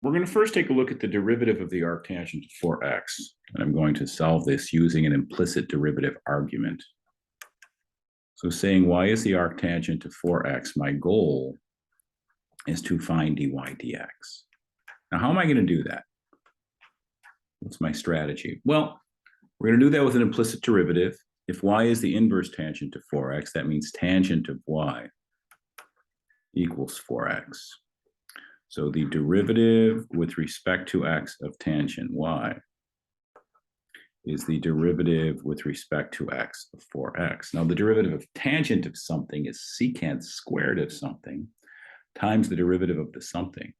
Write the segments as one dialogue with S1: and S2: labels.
S1: We're going to first take a look at the derivative of the arctangent of 4x, and I'm going to solve this using an implicit derivative argument. So saying y is the arctangent of 4x, my goal is to find dy dx. Now, how am I going to do that? What's my strategy? Well, we're going to do that with an implicit derivative. If y is the inverse tangent of 4x, that means tangent of y equals 4x. So the derivative with respect to x of tangent y is the derivative with respect to x of 4x. Now, the derivative of tangent of something is secant squared of something times the derivative of the something.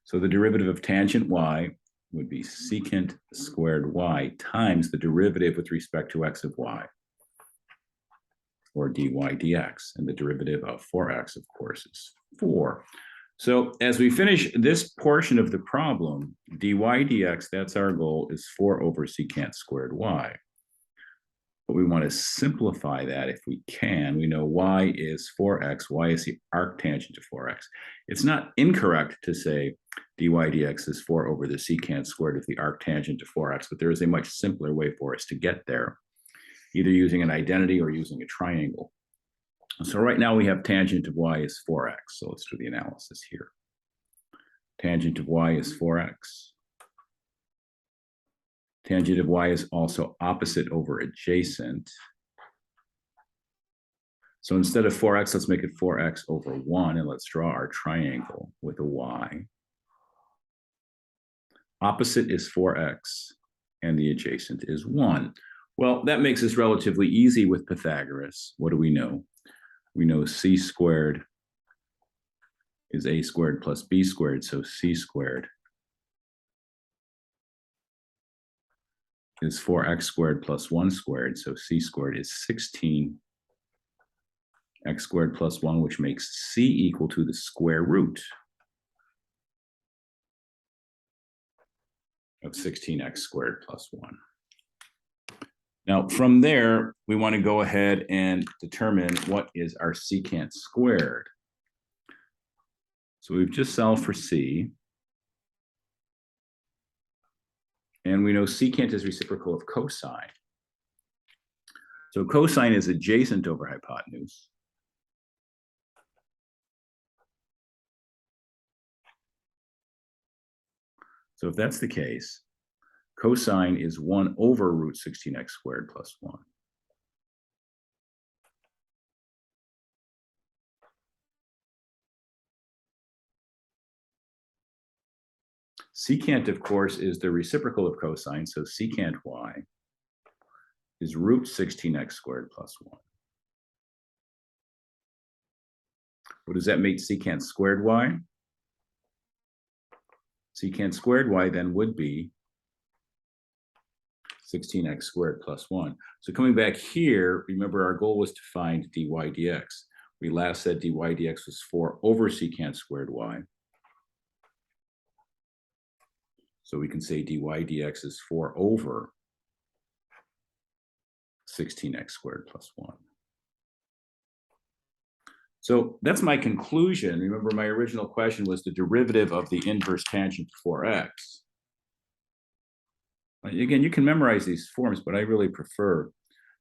S1: So the derivative of tangent y would be secant squared y times the derivative with respect to x of y, or dy dx. And the derivative of 4x, of course, is 4. So as we finish this portion of the problem, dy dx, that's our goal, is 4 over secant squared y. But we want to simplify that if we can. We know y is 4x, y is the arctangent of 4x. It's not incorrect to say dy dx is 4 over the secant squared of the arctangent of 4x, but there is a much simpler way for us to get there, either using an identity or using a triangle. So right now we have tangent of y is 4x. So let's do the analysis here. Tangent of y is 4x. Tangent of y is also opposite over adjacent. So instead of 4x, let's make it 4x over 1, and let's draw our triangle with a y. Opposite is 4x, and the adjacent is 1. Well, that makes this relatively easy with Pythagoras. What do we know? We know c squared is a squared plus b squared, so c squared is 4x squared plus 1 squared, so c squared is 16x squared plus 1, which makes c equal to the square root of 16x squared plus 1. Now, from there, we want to go ahead and determine what is our secant squared. So we've just solved for c. And we know secant is reciprocal of cosine. So cosine is adjacent over hypotenuse. So if that's the case, cosine is 1 over root 16x squared plus 1. Secant, of course, is the reciprocal of cosine, so secant y is root 16x squared plus 1. What does that make secant squared y? Secant squared y then would be 16x squared plus 1. So coming back here, remember our goal was to find dy dx. We last said dy dx was 4 over secant squared y. So we can say dy dx is 4 over 16x squared plus 1. So that's my conclusion. Remember, my original question was the derivative of the inverse tangent of 4x. Again, you can memorize these forms, but I really prefer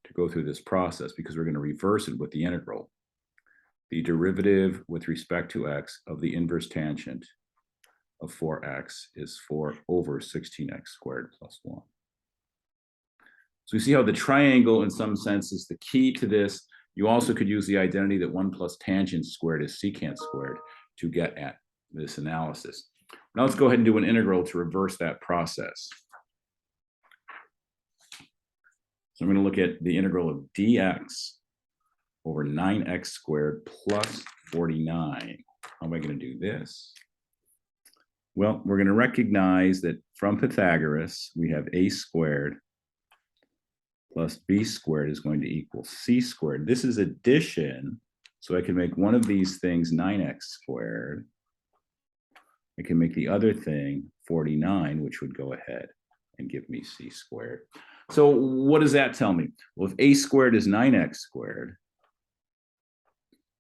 S1: to go through this process because we're going to reverse it with the integral. The derivative with respect to x of the inverse tangent of 4x is 4 over 16x squared plus 1. So we see how the triangle, in some sense, is the key to this. You also could use the identity that 1 plus tangent squared is secant squared to get at this analysis. Now let's go ahead and do an integral to reverse that process. So I'm going to look at the integral of dx over 9x squared plus 49. How am I going to do this? Well, we're going to recognize that from Pythagoras, we have a squared plus b squared is going to equal c squared. This is addition, so I can make one of these things 9x squared. I can make the other thing 49, which would go ahead and give me c squared. So what does that tell me? Well, if a squared is 9x squared,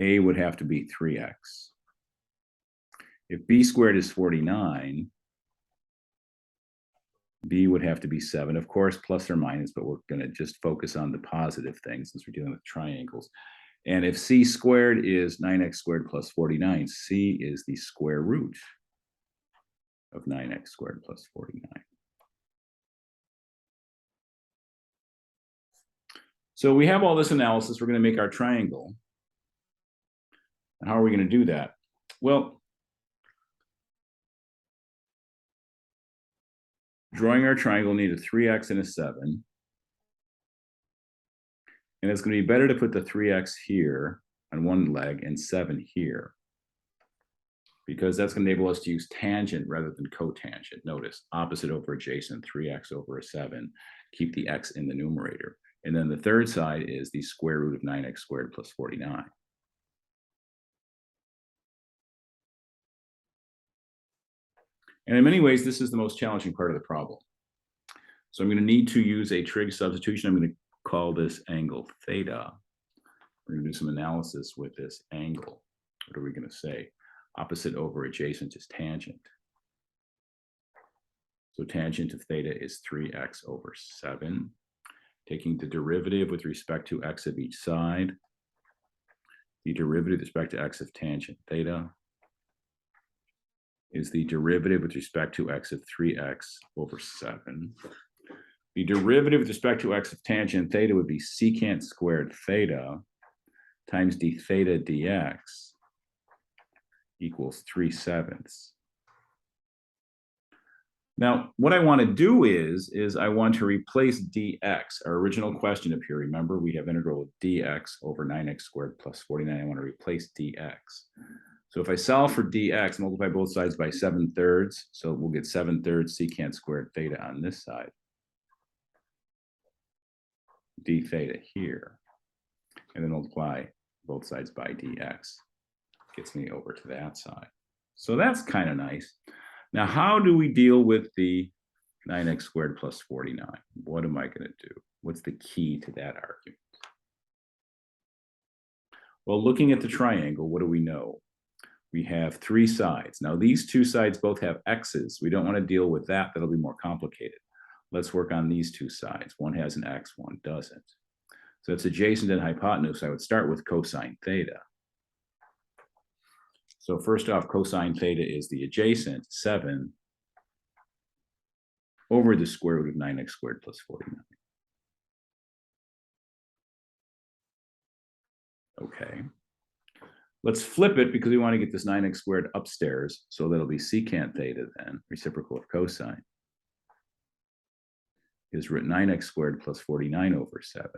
S1: a would have to be 3x. If b squared is 49, B would have to be 7, of course, plus or minus, but we're going to just focus on the positive things since we're dealing with triangles. And if c squared is 9x squared plus 49, c is the square root of 9x squared plus 49. So we have all this analysis. We're going to make our triangle. And how are we going to do that? Well, drawing our triangle, we need a 3x and a 7. And it's going to be better to put the 3x here on one leg and 7 here, because that's going to enable us to use tangent rather than cotangent. Notice, opposite over adjacent, 3x over a 7. Keep the x in the numerator. And then the third side is the square root of 9x squared plus 49. And in many ways, this is the most challenging part of the problem. So I'm going to need to use a trig substitution. I'm going to call this angle theta. We're going to do some analysis with this angle. What are we going to say? Opposite over adjacent is tangent. So tangent of theta is 3x over 7. Taking the derivative with respect to x of each side. The derivative with respect to x of tangent theta is the derivative with respect to x of 3x over 7. The derivative with respect to x of tangent theta would be secant squared theta times d theta dx equals 3/7. Now, what I want to do is I want to replace dx, our original question up here. Remember, we have integral of dx over 9x squared plus 49. I want to replace dx. So if I solve for dx, multiply both sides by 7/3. So we'll get 7/3 secant squared theta on this side. D theta here. And then multiply both sides by dx. Gets me over to that side. So that's kind of nice. Now, how do we deal with the 9x squared plus 49? What am I going to do? What's the key to that argument? Well, looking at the triangle, what do we know? We have 3 sides. Now, these 2 sides both have x's. We don't want to deal with that. That'll be more complicated. Let's work on these 2 sides. One has an x, one doesn't. So it's adjacent and hypotenuse. I would start with cosine theta. So first off, cosine theta is the adjacent, 7, over the square root of 9x squared plus 49. Okay. Let's flip it because we want to get this 9x squared upstairs. So that'll be secant theta then, reciprocal of cosine, is root 9x squared plus 49 over 7.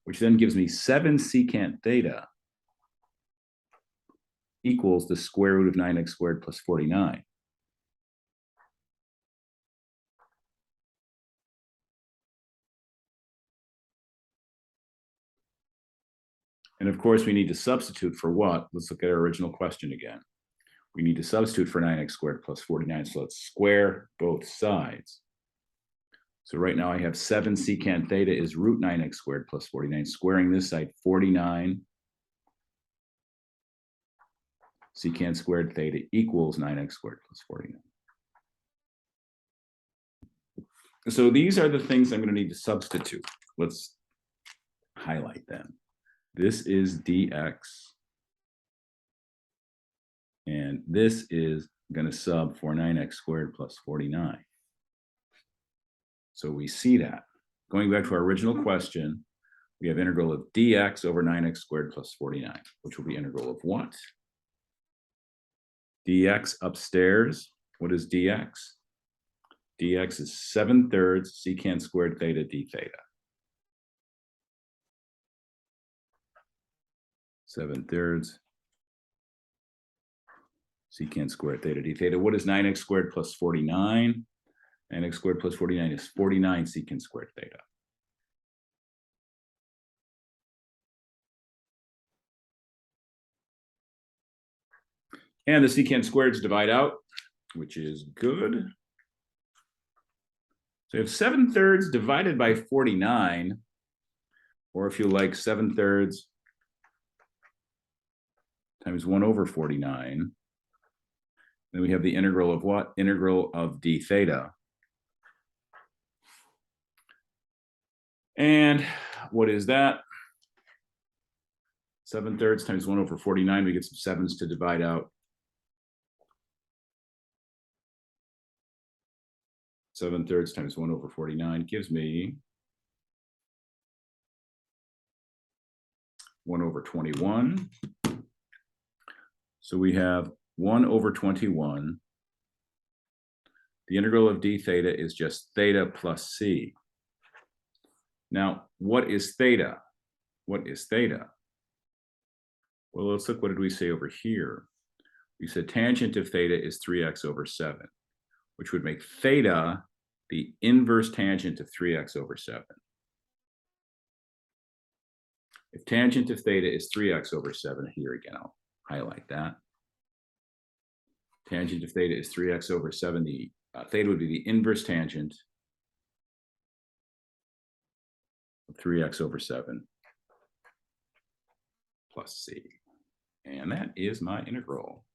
S1: Which then gives me 7 secant theta equals the square root of 9x squared plus 49. And of course, we need to substitute for what? Let's look at our original question again. We need to substitute for 9x squared plus 49. So let's square both sides. So right now I have 7 secant theta is root 9x squared plus 49. Squaring this side, 49 secant squared theta equals 9x squared plus 49. So these are the things I'm going to need to substitute. Let's highlight them. This is dx. And this is going to sub for 9x squared plus 49. So we see that. Going back to our original question, we have integral of dx over 9x squared plus 49, which will be integral of what? Dx upstairs. What is dx? Dx is 7/3 secant squared theta d theta. 7/3 secant squared theta d theta. What is 9x squared plus 49? 9x squared plus 49 is 49 secant squared theta. And the secant squareds divide out, which is good. So you have 7/3 divided by 49, or if you like 7/3 times 1 over 49 Then we have the integral of what? Integral of d theta. And what is that? 7/3 times 1/49. We get some sevens to divide out. 7/3 times 1/49 gives me 1/21. So we have 1/21. The integral of d theta is just theta plus c. Now, what is theta? What is theta? Well, let's look, what did we say over here? We said tangent of theta is 3x/7, which would make theta the inverse tangent of 3x/7. If tangent of theta is 3x/7, here again, I'll highlight that. Tangent of theta is 3x/7. The theta would be the inverse tangent of 3x/7 plus c. And that is my integral.